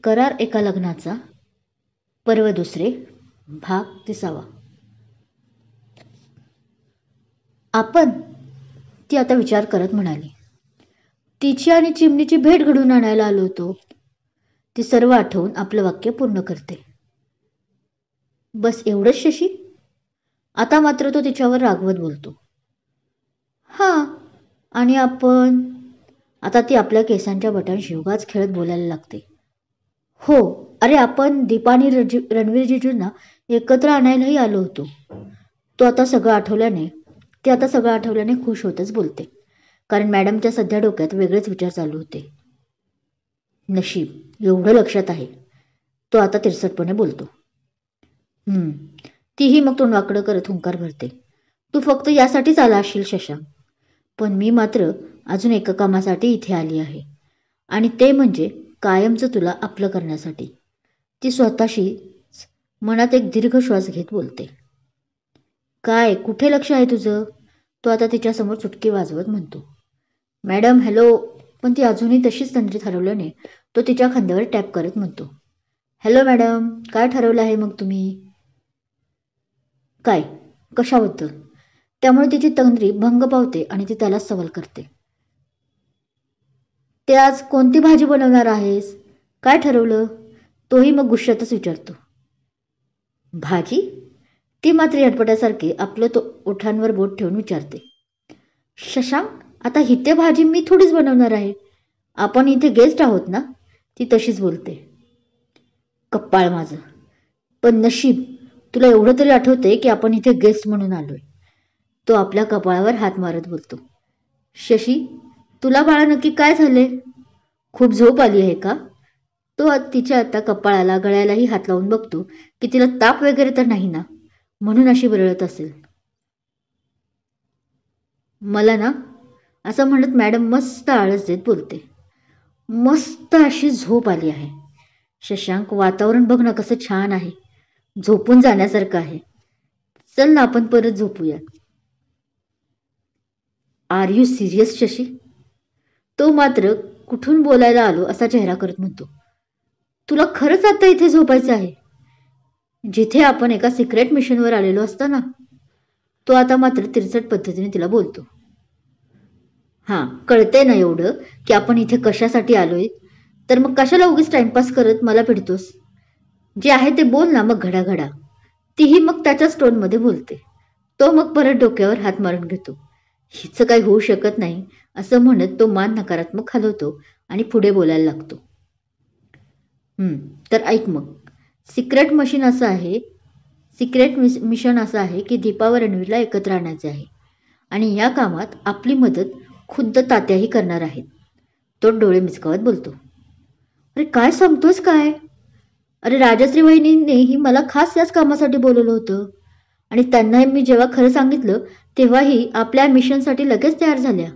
करार एका लग्नाचा पर्व दुसरे भाग 30. आपण ती आता विचार करत म्हणाली. तिची आणि चिमणीची भेट घडवून आणायला आलो होतो. ती सर्व आठवून आपलं वाक्य पूर्ण करते. बस एवढंच शशी? आता मात्र तो तिच्यावर रागवत बोलतो. हां, आणि आपण? आता ती आपल्या केसांच्या बटांशी उगाच खेळत बोलायला लागते. हो, अरे आपण दीपा आणि रणवीर जिजूंना एकत्र आणायलाही आलो होतो. ती आता सगळं आठवल्याने खुश होतच बोलते, कारण मॅडमच्या सध्या डोक्यात वेगळेच विचार चालू होते. नशीब, एवढं लक्षात आहे. तो आता तिरसटपणे बोलतो. तीही मग तोंड वाकडं करत हुंकार भरते. तू फक्त यासाठीच आला असशील शशांक, पण मी मात्र अजून एका कामासाठी इथे आली आहे, आणि ते म्हणजे कायमचं तुला आपलं करण्यासाठी. ती स्वतःशी मनात एक दीर्घ श्वास घेत बोलते. काय, कुठे लक्ष आहे तुझं? तो आता तिच्यासमोर चुटकी वाजवत म्हणतो. Madam, hello. पण ती अजूनही तशीच तंद्रीत हरवल्याने तो तिच्या खांद्यावर टॅप करत म्हणतो. हॅलो मॅडम, काय ठरवलं आहे मग तुम्ही? काय, कशाबद्दल? त्यामुळे तिची तंद्री भंग पावते आणि ती त्याला सवाल करते. ते आज कोणती भाजी बनवणार आहेस? काय ठरवलं? तोही मग गुस्सातच विचारतो. भाजी? ती मात्र यटपटासारखी आपलं तो ओठांवर बोट ठेवून विचारते. शशांक, आता हिते भाजी मी थोडीच बनवणार आहे. आपण इथे गेस्ट आहोत ना? ती तशीच बोलते. कप्पाळ माझं. पण नशीब, तुला एवढं तरी आठवते की आपण इथे गेस्ट म्हणून आलोय. तो आपल्या कपाळावर हात मारत बोलतो. शशी, तुला बाळा नक्की काय झाले? खूप झोप आली आहे का? तो तिच्या आता कपाळाला गळ्यालाही हात लावून बघतो की तिला ताप वगैरे तर नाही ना, म्हणून अशी बरळत असेल. मला ना, असं म्हणत मॅडम मस्त आळस देत बोलते. मस्त अशी झोप आली आहे. शशांक, वातावरण बघ ना कसं छान आहे. झोपून जाण्यासारखं आहे. चल ना, आपण परत झोपूया. Are you serious Shashi? तो मात्र कुठून बोलायला आलो असा चेहरा करत म्हणतो. तुला खरंच आता इथे झोपायचं आहे? जिथे आपण एका सिक्रेट मिशनवर आलेलो असतो ना? तो आता मात्र तिरसट पद्धतीने तिला बोलतो. हां, कळतंय ना एवढं की आपण इथे कशासाठी आलोय? तर मग कशाला उगीच टाइमपास करत मला पिडतोस? जे आहे ते बोल ना मग घडाघडा. तीही मग त्याच्याच टोनमध्ये बोलते. तो मग परत डोक्यावर हात मारून घेतो. हिचं काही होऊ शकत नाही असं म्हणत तो मान नकारात्मक हलवतो आणि पुढे बोलायला लागतो. तर ऐक मग, सिक्रेट मिशन असं आहे की दीपा व रणवीरला एकत्र आणायचे आहे, आणि या कामात आपली मदत खुद्द तात्याही करणार आहेत. तो डोळे मिचकावत बोलतो. अरे काय सांगतोस काय? अरे राजश्री वहिनींनीही मला खास याच कामासाठी बोलवलं होतं, आणि त्यांना मी जेव्हा खरं सांगितलं तेव्हाही आपल्या मिशनसाठी लगेच तयार झाल्या.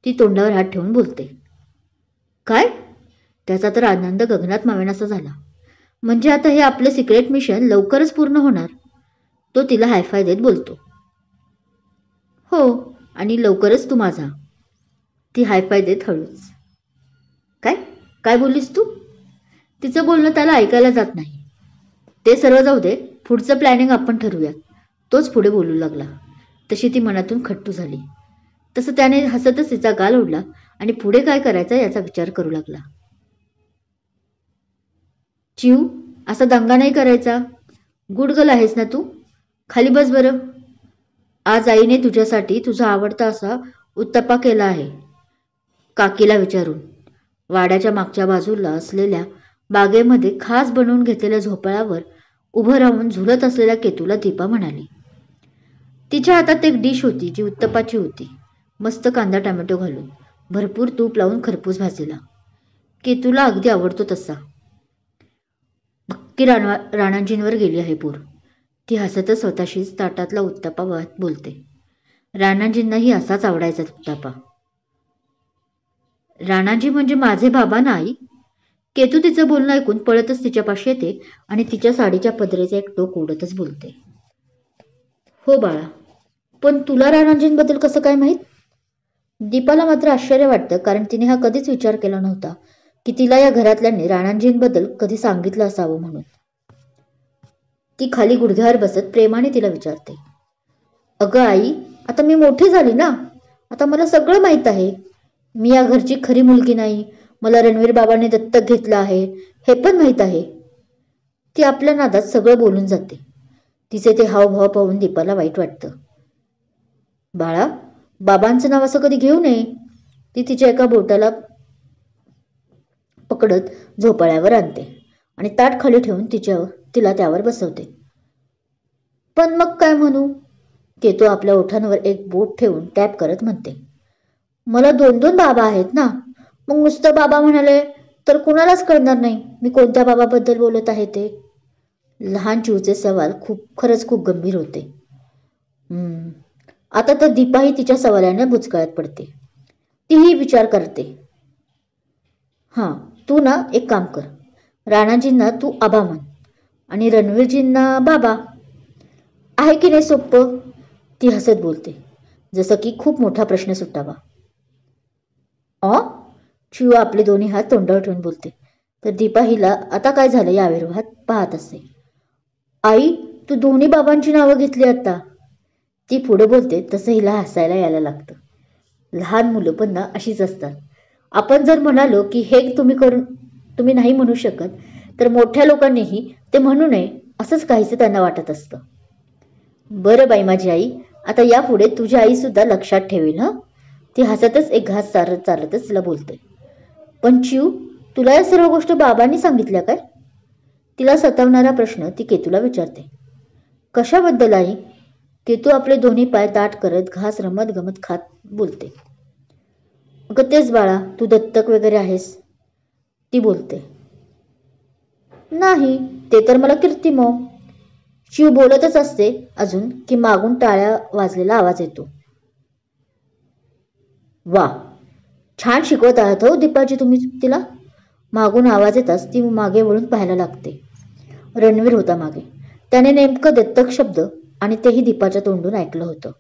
ती तोंडावर हात ठेवून बोलते. काय? त्याचा तर आनंद गगनात मावेनासा झाला. म्हणजे आता हे आपलं सिक्रेट मिशन लवकरच पूर्ण होणार. तो तिला हायफाय देत बोलतो. हो, आणि लवकरच तू माझा. ती हायफाय देत हळूच. काय काय बोललीस तू? तिचं बोलणं त्याला ऐकायला जात नाही. ते सर्व जाऊ दे, पुढचं प्लॅनिंग आपण ठरवूयात. तोच पुढे बोलू लागला. तशी ती मनातून खट्टू झाली. तसं त्याने हसतच तिचा गाल ओढला आणि पुढे काय करायचं याचा विचार करू लागला. चिव, असा दंगा नाही करायचा. गुड गर्ल आहेस ना तू? खाली बस बरं. आज आईने तुझ्यासाठी तुझा आवडता असा उत्तप्पा केला आहे. काकीला विचारून. वाड्याच्या मागच्या बाजूला असलेल्या बागेमध्ये खास बनवून घेतलेल्या झोपाळ्यावर उभं राहून झुलत असलेल्या केतूला दीपा म्हणाली. तिच्या हातात एक डिश होती जी उत्तप्पाची होती. मस्त कांदा टोमॅटो घालून, भरपूर तूप लावून खरपूस भाजलेला. केतूला अगदी आवडतो तसा. भक्की राणांजींवर गेली आहे पूर. ती हसतच स्वतःशीच ताटातला उत्तप्पा वाहत बोलते. राणांजींनाही असाच आवडायचा उत्तप्पा. राणाजी म्हणजे माझे बाबा ना आई? केतू तिचं बोलणं ऐकून पळतच तिच्यापाशी येते आणि तिच्या साडीच्या पदरेचे एक टोक ओढतच बोलते. हो बाळा, पण तुला राणांजींबद्दल कसं काय माहीत? दीपाला मात्र आश्चर्य वाटतं, कारण तिने हा कधीच विचार केला नव्हता की तिला या घरातल्यांनी राणांजींबद्दल कधी सांगितलं असावं म्हणून. ती खाली गुडघ्यावर बसत प्रेमाने तिला विचारते, अगं आई, आता मी मोठी झाली ना, आता मला सगळं माहीत आहे. मी या घरची खरी मुलगी नाही, मला रणवीर बाबांनी दत्तक घेतलं आहे हे पण माहीत आहे. ती आपल्या नादात सगळं बोलून जाते. तिचे ते हावभाव पाहून दीपाला वाईट वाटतं. बाळा, बाबांचं नाव असं कधी घेऊ नये. ती तिच्या एका बोटाला पकडत झोपाळ्यावर आणते आणि ताट खाली ठेवून तिला त्यावर बसवते. पण मग काय म्हणू? केतू आपल्या ओठांवर एक बोट ठेवून टॅप करत म्हणते, मला 2-2 बाबा आहेत ना, मग नुसतं बाबा म्हणाले तर कुणालाच कळणार नाही मी कोणत्या बाबाबद्दल बोलत आहे ते. लहान चिवचे सवाल खरंच खूप गंभीर होते. आता तर दीपाही तिच्या सवालाने बुचकळ्यात पडते. तीही विचार करते, हां, तू ना एक काम कर, राणाजींना तू आबा म्हण आणि रणवीरजींना बाबा. आहे की नाही सोपं? ती हसत बोलते, जसं की खूप मोठा प्रश्न सुटावा. चिव आपले दोन्ही हात तोंडावर ठेवून बोलते, तर दीपा हिला आता काय झालं या विरोधात पाहत असते. आई, तू दोन्ही बाबांची नावं घेतली आता. ती पुढे बोलते तसं हिला हसायला यायला लागतं. लहान मुलं पण ना अशीच असतात. आपण जर म्हणालो की हे तुम्ही नाही म्हणू शकत, तर मोठ्या लोकांनीही ते म्हणू नये असंच काहीसं त्यांना वाटत असतं. बरं बाई माझी आई, आता यापुढे तुझी आई सुद्धा लक्षात ठेवेल हं. ती हसतच एक घास चालतच तिला बोलते. पण चिव, तुला या सर्व गोष्टी बाबांनी सांगितल्या काय? तिला सतावणारा प्रश्न ती केतूला विचारते. कशाबद्दल आई? केतू आपले दोन्ही पाय ताट करत घास रमत गमत खात बोलते. अगं तेच बाळा, तू दत्तक वगैरे आहेस. ती बोलते. नाही, ते तर मला कीर्तिमोह. चिव बोलतच असते अजून की मागून टाळ्या वाजलेला आवाज येतो. वा, छान शिकवत आहात हो दीपाजी तुम्ही तिला. मागून आवाज येताच ती मागे वळून पाहायला लागते. रणवीर होता मागे. त्याने नेमकं दत्तक शब्द आणि तेही दीपाच्या तोंडून ऐकलं होतं.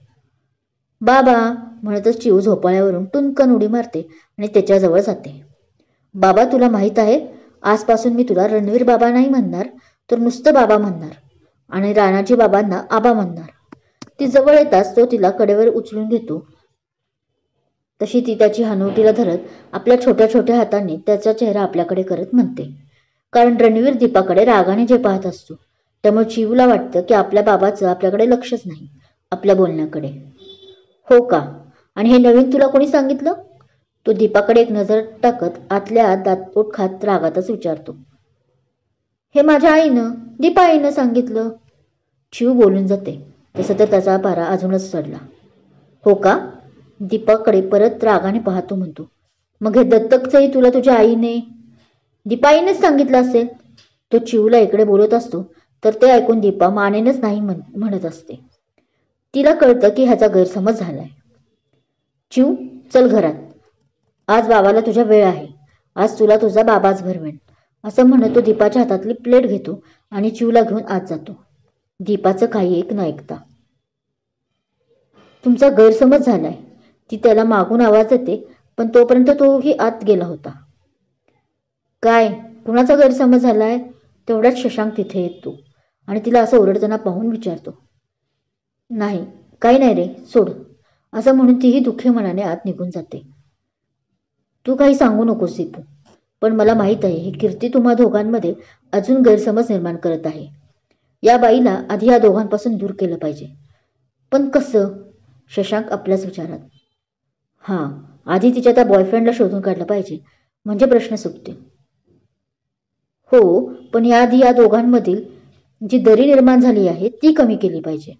बाबा म्हणतच चिव झोपाळ्यावरून टुनकन उडी मारते आणि त्याच्याजवळ जाते. बाबा, तुला माहीत आहे, आजपासून मी तुला रणवीर बाबा नाही म्हणणार, तर नुसतं बाबा म्हणणार आणि राणाजी बाबांना आबा म्हणणार. ती जवळ येताच तो तिला कडेवर उचलून घेतो. तशी ती त्याची हनुवटीला धरत आपल्या छोट्या छोट्या हातांनी त्याचा चेहरा आपल्याकडे करत म्हणते. कारण रणवीर दीपाकडे रागाने जे पाहत असतो, त्यामुळे चिवला वाटतं की आपल्या बाबाचं आपल्याकडे लक्षच नाही, आपल्या बोलण्याकडे. हो का? आणि हे नवीन तुला कोणी सांगितलं? तो दीपाकडे एक नजर टाकत आतल्या आत दातओठ खात रागातच विचारतो. हे माझ्या आईनं, दीपा आईनं सांगितलं. चिव बोलून जाते. तसं तर त्याचा पारा अजूनच चढला. हो का? दीपाकडे परत रागाने पाहतो म्हणतो. मग हे दत्तकचंही तुला तुझ्या आईने, दीपाईनेच सांगितलं असेल. तो चिवला इकडे बोलत असतो तर ते ऐकून दीपा मानेनच नाही म्हणत असते. तिला कळतं की ह्याचा गैरसमज झालाय. चिव, चल घरात. आज बाबाला तुझ्या वेळ आहे. आज तुला तुझा बाबाच भरवेन. असं म्हणत तो दीपाच्या हातातली प्लेट घेतो आणि चिवला घेऊन आत जातो. दीपाचं काही एक न ऐकता. तुमचा गैरसमज झालाय. ती त्याला मागून आवाज देते, पण तोपर्यंत तोही आत गेला होता. काय, कुणाचा गैरसमज झालाय? तेवढ्याच शशांक तिथे येतो आणि तिला असं ओरडताना पाहून विचारतो. नाही, काही नाही रे, सोड. असं म्हणून तीही दुःखी मनाने आत निघून जाते. तू काही सांगू नकोस दीपू, पण मला माहीत आहे ही कीर्ती तुम्हा दोघांमध्ये अजून गैरसमज निर्माण करत आहे. या बाईला आधी या दोघांपासून दूर केलं पाहिजे. पण कसं? शशांक आपल्याच विचारात. हां, आधी तिच्या त्या बॉयफ्रेंडला शोधून काढलं पाहिजे, म्हणजे प्रश्न सुटतील. हो, पण याआधी या दोघांमधील जी दरी निर्माण झाली आहे ती कमी केली पाहिजे.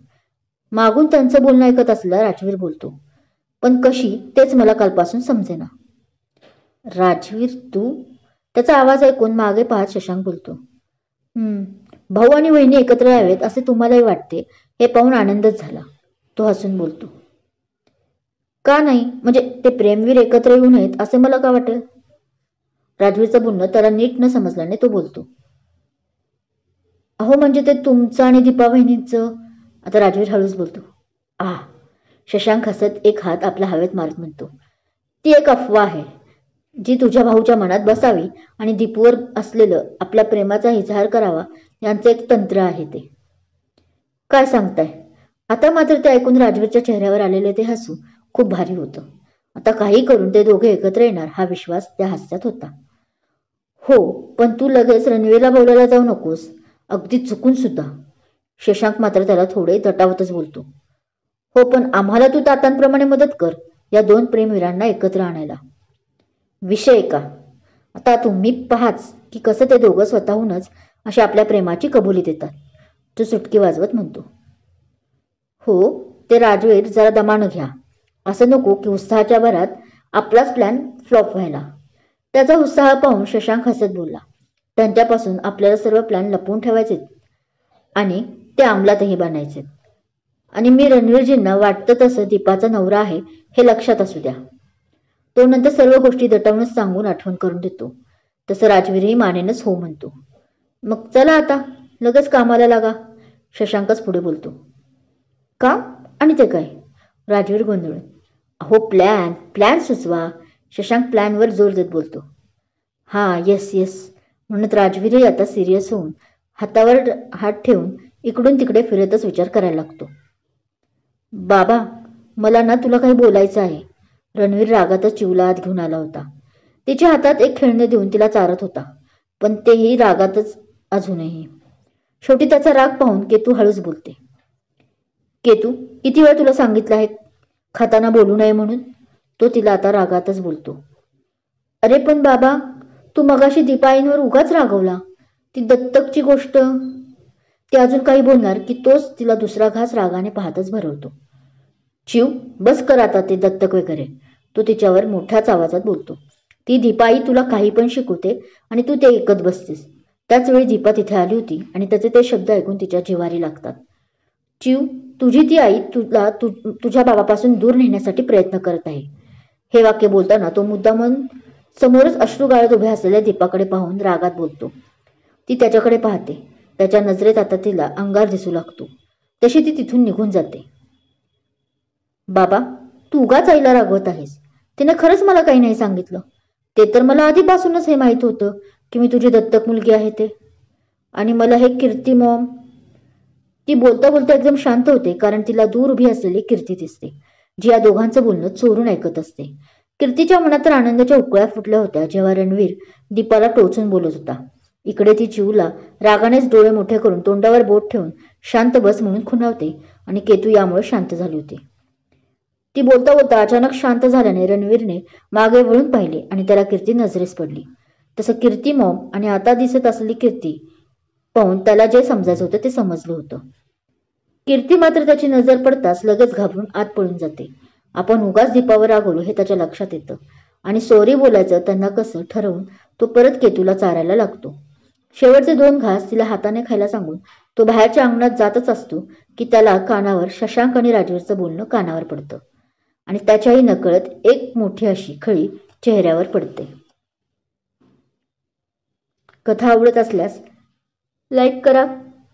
मागून त्यांचं बोलणं ऐकत असलेला राजवीर बोलतो. पण कशी तेच मला कालपासून समजेना. राजवीर तू? त्याचा आवाज ऐकून मागे पाहत शशांक बोलतो. भाऊ आणि वहिनी एकत्र यावेत असे तुम्हालाही वाटते हे पाहून आनंदच झाला. तो हसून बोलतो. का नाही, म्हणजे ते प्रेमवीर एकत्र येऊ नयेत असे मला का वाटेल? राजवीरचं बोलणं त्याला नीट न समजल्याने तो बोलतो. अहो म्हणजे ते तुमचं आणि दीपा वहिनींचं. आता राजवीर हळूच बोलतो. शशांक हसत एक हात आपल्या हवेत मारत म्हणतो. ती एक अफवा आहे. जी तुझ्या भाऊच्या मनात बसावी आणि दीपूवर असलेलं आपल्या प्रेमाचा इजहार करावा यांचं एक तंत्र आहे ते. काय सांगताय? आता मात्र ते ऐकून राजवीरच्या चेहऱ्यावर आलेले ते हसू खूप भारी होतं. आता काही करून ते दोघे एकत्र येणार हा विश्वास त्या हास्यात होता. हो, पण तू लगेच रणवीरला बोलायला जाऊ नकोस, अगदी चुकून सुद्धा. शशांक मात्र त्याला थोडे दटावतच बोलतो. हो, पण आम्हाला तू तातांप्रमाणे मदत कर या दोन प्रेमवीरांना एकत्र आणायला. विषय का? आता तुम्ही पहाच की कसं ते दोघं स्वतःहूनच अशा आपल्या प्रेमाची कबुली देतात, तो सुटकी वाजवत म्हणतो. हो, ते राजवीर जरा दमानं घ्या. असं नको की उत्साहाच्या भरात आपलाच प्लॅन फ्लॉप व्हायला. त्याचा उत्साह पाहून शशांक हसत बोलला. त्यांच्यापासून आपल्याला सर्व प्लॅन लपवून ठेवायचे आणि ते अंमलातही बांधायचे. आणि मी रणवीरजींना वाटतं तसं दीपाचा नवरा आहे हे लक्षात असू द्या. तो नंतर सर्व गोष्टी दटावूनच सांगून आठवण करून देतो. तसं राजवीरही मानेनच हो म्हणतो. मग चला आता लगेच कामाला लागा, शशांकच पुढे बोलतो. काम आणि ते काय? राजवीर गोंधळून. अहो प्लॅन सुचवा, शशांक प्लॅनवर जोर देत बोलतो. हां, येस म्हणत राजवीरही आता सिरियस होऊन हातावर हात ठेवून इकडून तिकडे फिरतच विचार करायला लागतो. बाबा, मला ना तुला काही बोलायचं आहे. रणवीर रागातच चिवला आत घेऊन आला होता. तिच्या हातात एक खेळणं देऊन तिला चारत होता, पण तेही रागातच अजूनही. शेवटी त्याचा राग पाहून केतू हळूच बोलते. केतू, किती वेळ तुला सांगितलं आहे खाताना बोलू नये म्हणून? तो तिला आता रागातच बोलतो. अरे पण बाबा, तू मगाशी दीपाईंवर उगाच रागवला. ती दत्तकची गोष्ट. ती अजून काही बोलणार की तोच तिला दुसरा घास रागाने पाहतच भरवतो. चिव, बस कर आता ते दत्तक वगैरे, तो तिच्यावर मोठ्याच आवाजात बोलतो. ती दीपाई तुला काही पण शिकवते आणि तू ते ऐकत बसतेस. त्याच वेळी दीपा तिथे आली होती आणि त्याचे ते शब्द ऐकून तिच्या जिव्हारी लागतात. चिव, तुझी ती आई तुला तुझ्या बाबापासून दूर नेण्यासाठी प्रयत्न करत आहे. हे वाक्य बोलताना तो मुद्दामून समोरच अश्रू गाळत उभ्या असलेल्या दीपाकडे पाहून रागात बोलतो. ती त्याच्याकडे पाहते. त्याच्या नजरेत आता तिला अंगार दिसू लागतो. तशी ती तिथून निघून जाते. बाबा, तू उगाच आईला रागवत आहेस. तिने खरंच मला काही नाही सांगितलं. ते तर मला आधीपासूनच हे माहीत होतं की मी तुझी दत्तक मुलगी आहे ते. आणि मला हे कीर्ती मॉम. ती बोलता बोलता एकदम शांत होते, कारण तिला दूर उभी असलेली कीर्ती दिसते, जी या दोघांचं बोलणं चोरून ऐकत असते. कीर्तीच्या मनात तर आनंदाच्या उकळ्या फुटल्या होत्या जेव्हा रणवीर दीपाला टोचून बोलत होता. इकडे ती चिवला रागानेच डोळे मोठे करून तोंडावर बोट ठेवून शांत बस म्हणून खुणावते आणि केतू यामुळे शांत झाली होती. ती बोलता बोलता अचानक शांत झाल्याने रणवीरने मागे वळून पाहिले आणि त्याला कीर्ती नजरेस पडली. तसं कीर्ती मॉम आणि आता दिसत असलेली कीर्ती पाहून त्याला जे समजायचं होतं ते समजलं होतं. कीर्ती मात्र त्याची नजर पडताच लगेच घाबरून आत पळून जाते. आपण उगाच दीपावर रागवलो हे त्याच्या लक्षात येतं आणि सॉरी बोलायचं त्यांना कसं ठरवून तो परत केतूला चारायला लागतो. शेवटचे 2 घास तिला हाताने खायला सांगून तो बाहेरच्या अंगणात जातच असतो की त्याला कानावर शशांक आणि राजवीरचं बोलणं कानावर पडतं आणि त्याच्याही नकळत एक मोठी अशी खळी चेहऱ्यावर पडते. कथा आवडत असल्यास लाईक करा,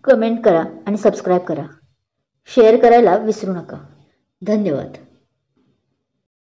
कमेंट करा आणि सबस्क्राईब करा. शेअर करायला विसरू नका. धन्यवाद.